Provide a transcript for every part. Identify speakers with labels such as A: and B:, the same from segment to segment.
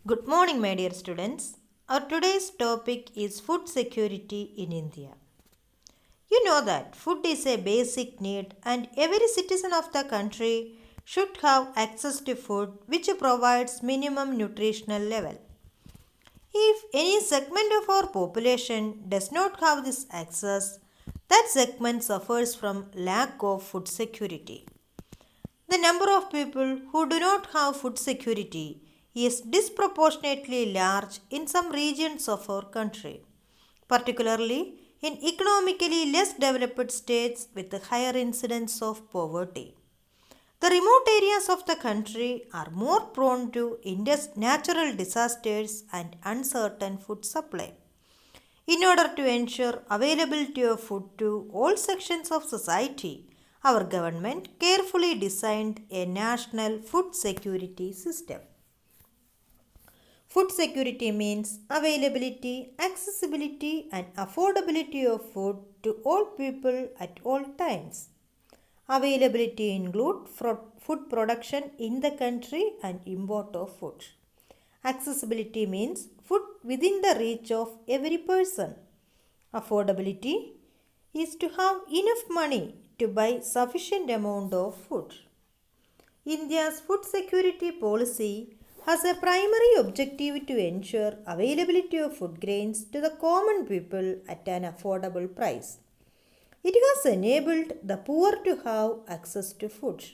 A: Good morning, my dear students. Our today's topic is food security in India. You know that food is a basic need, and every citizen of the country should have access to food which provides minimum nutritional level. If any segment of our population does not have this access, that segment suffers from lack of food security. The number of people who do not have food security is disproportionately large in some regions of our country, particularly in economically less developed states with a higher incidence of poverty. The remote areas of the country are more prone to natural disasters and uncertain food supply. In order to ensure availability of food to all sections of society, our government carefully designed a national food security system. Food security means availability, accessibility, and affordability of food to all people at all times. Availability include food production in the country and import of food. Accessibility means food within the reach of every person. Affordability is to have enough money to buy sufficient amount of food. India's food security policy has a primary objective to ensure availability of food grains to the common people at an affordable price. It has enabled the poor to have access to food.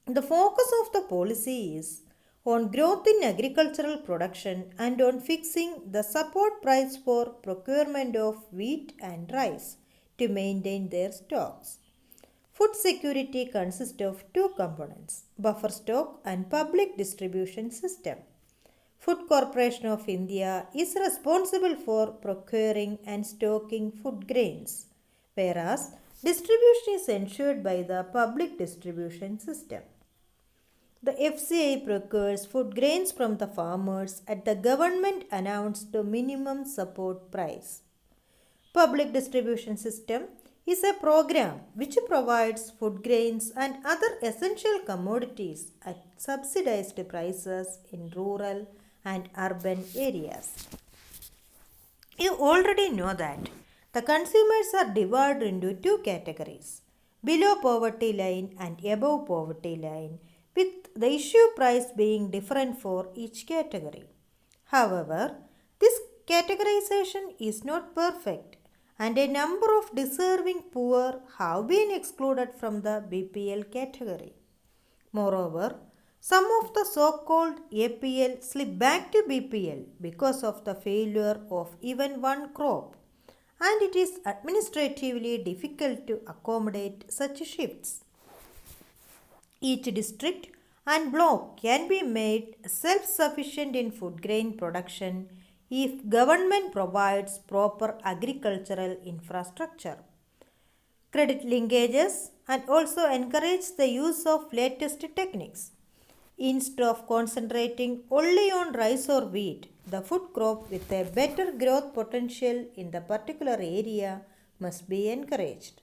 A: The focus of the policy is on growth in agricultural production and on fixing the support price for procurement of wheat and rice to maintain their stocks. Food security consists of two components, buffer stock and public distribution system. Food Corporation of India is responsible for procuring and stocking food grains, whereas distribution is ensured by the public distribution system. The FCI procures food grains from the farmers at the government announced minimum support price. Public distribution system is a program which provides food grains and other essential commodities at subsidized prices in rural and urban areas. You already know that the consumers are divided into two categories, below poverty line and above poverty line, with the issue price being different for each category. However, this categorization is not perfect and a number of deserving poor have been excluded from the BPL category. Moreover, some of the so-called APL slip back to BPL because of the failure of even one crop, and it is administratively difficult to accommodate such shifts. Each district and block can be made self-sufficient in food grain production if government provides proper agricultural infrastructure. Credit linkages and also encourage the use of latest techniques. Instead of concentrating only on rice or wheat, the food crop with a better growth potential in the particular area must be encouraged.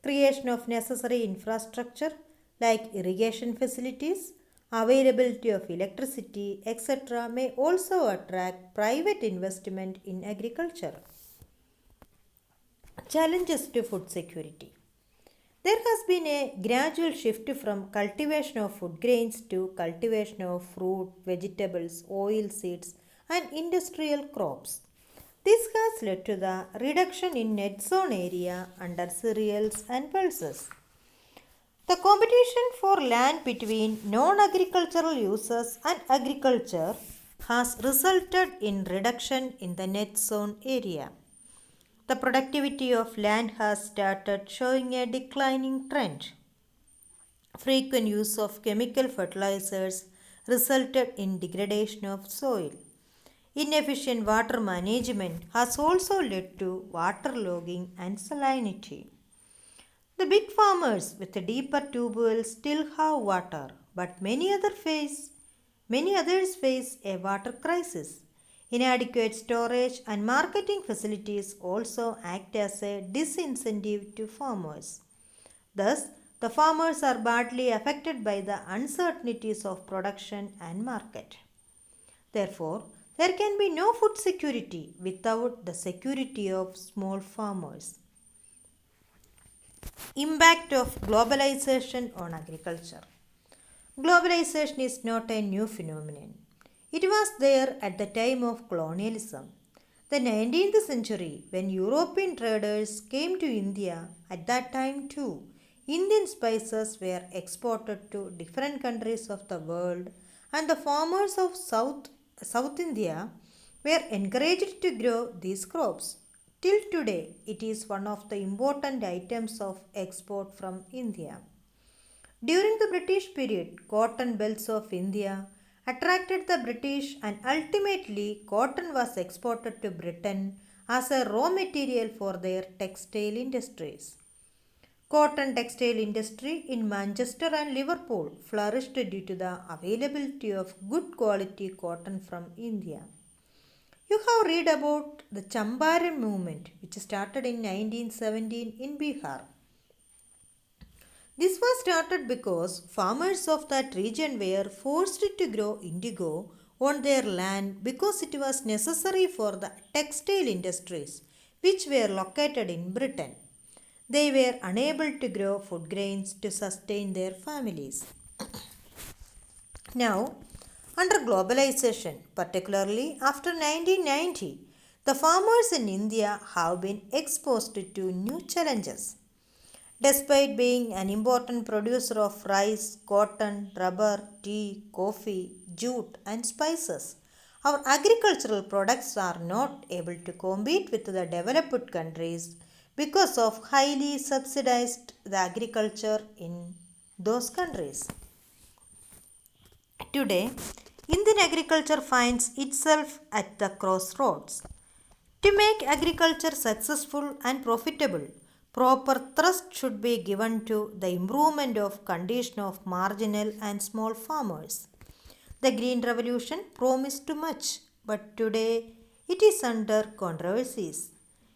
A: Creation of necessary infrastructure like irrigation facilities, availability of electricity, etc., may also attract private investment in agriculture. Challenges to food security. There has been a gradual shift from cultivation of food grains to cultivation of fruit, vegetables, oil seeds, and industrial crops. This has led to the reduction in net zone area under cereals and pulses. The competition for land between non-agricultural users and agriculture has resulted in reduction in the net zone area. The productivity of land has started showing a declining trend. Frequent use of chemical fertilizers resulted in degradation of soil. Inefficient water management has also led to waterlogging and salinity. The big farmers with the deeper tubeways still have water, but many others face a water crisis. Inadequate storage and marketing facilities also act as a disincentive to farmers. Thus, the farmers are badly affected by the uncertainties of production and market. Therefore, there can be no food security without the security of small farmers. Impact of globalization on agriculture. Globalization is not a new phenomenon. It was there at the time of colonialism. The 19th century, when European traders came to India, at that time too, Indian spices were exported to different countries of the world, and the farmers of South India were encouraged to grow these crops. Till today, it is one of the important items of export from India. During the British period, cotton belts of India attracted the British, and ultimately cotton was exported to Britain as a raw material for their textile industries. Cotton textile industry in Manchester and Liverpool flourished due to the availability of good quality cotton from India. You have read about the Champaran movement which started in 1917 in Bihar. This was started because farmers of that region were forced to grow indigo on their land because it was necessary for the textile industries which were located in Britain. They were unable to grow food grains to sustain their families. Now, under globalization, particularly after 1990, the farmers in India have been exposed to new challenges. Despite being an important producer of rice, cotton, rubber, tea, coffee, jute, and spices, our agricultural products are not able to compete with the developed countries because of highly subsidized the agriculture in those countries. Today, Indian agriculture finds itself at the crossroads. To make agriculture successful and profitable, proper thrust should be given to the improvement of condition of marginal and small farmers. The Green Revolution promised much, but today it is under controversies.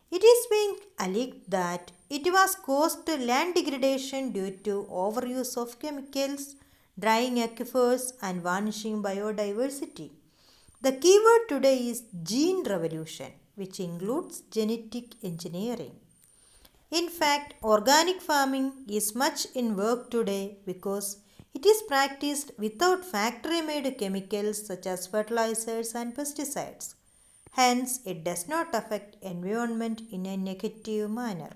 A: It is being alleged that it was caused land degradation due to overuse of chemicals, drying aquifers, and vanishing biodiversity. The keyword today is gene revolution, which includes genetic engineering. In fact, organic farming is much in work today because it is practiced without factory made chemicals such as fertilizers and pesticides. Hence, it does not affect environment in a negative manner.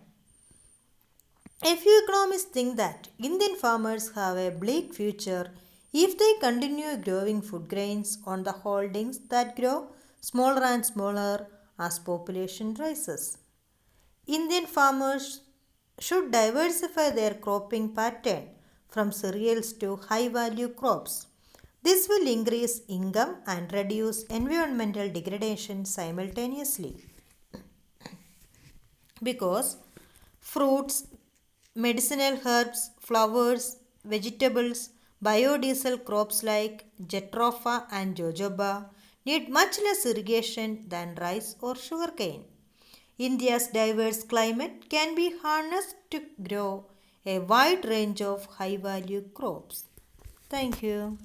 A: A few economists think that Indian farmers have a bleak future if they continue growing food grains on the holdings that grow smaller and smaller as population rises. Indian farmers should diversify their cropping pattern from cereals to high value crops. This will increase income and reduce environmental degradation simultaneously because fruits, medicinal herbs, flowers, vegetables, biodiesel crops like jatropha and jojoba need much less irrigation than rice or sugarcane. India's diverse climate can be harnessed to grow a wide range of high value crops. Thank you.